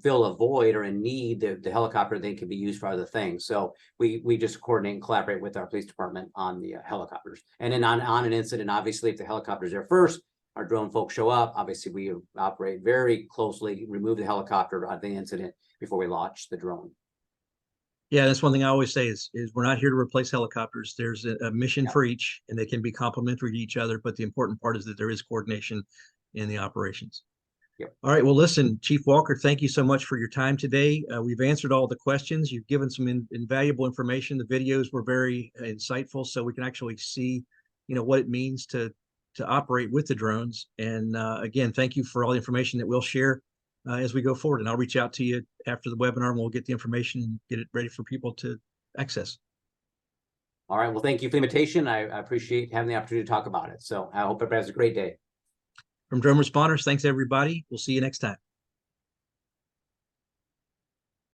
fill a void or a need. The helicopter then can be used for other things. So we just coordinate and collaborate with our police department on the helicopters. And then on an incident, obviously, if the helicopter's there first, our drone folks show up. Obviously, we operate very closely, remove the helicopter out of the incident before we launch the drone. Yeah, that's one thing I always say is we're not here to replace helicopters. There's a mission for each, and they can be complementary to each other. But the important part is that there is coordination in the operations. Yep. All right. Well, listen, Chief Walker, thank you so much for your time today. We've answered all the questions. You've given some invaluable information. The videos were very insightful, so we can actually see, what it means to operate with the drones. And again, thank you for all the information that we'll share as we go forward. And I'll reach out to you after the webinar, and we'll get the information and get it ready for people to access. All right. Well, thank you for the invitation. I appreciate having the opportunity to talk about it. So I hope everybody has a great day. From Drone Responders, thanks everybody. We'll see you next time.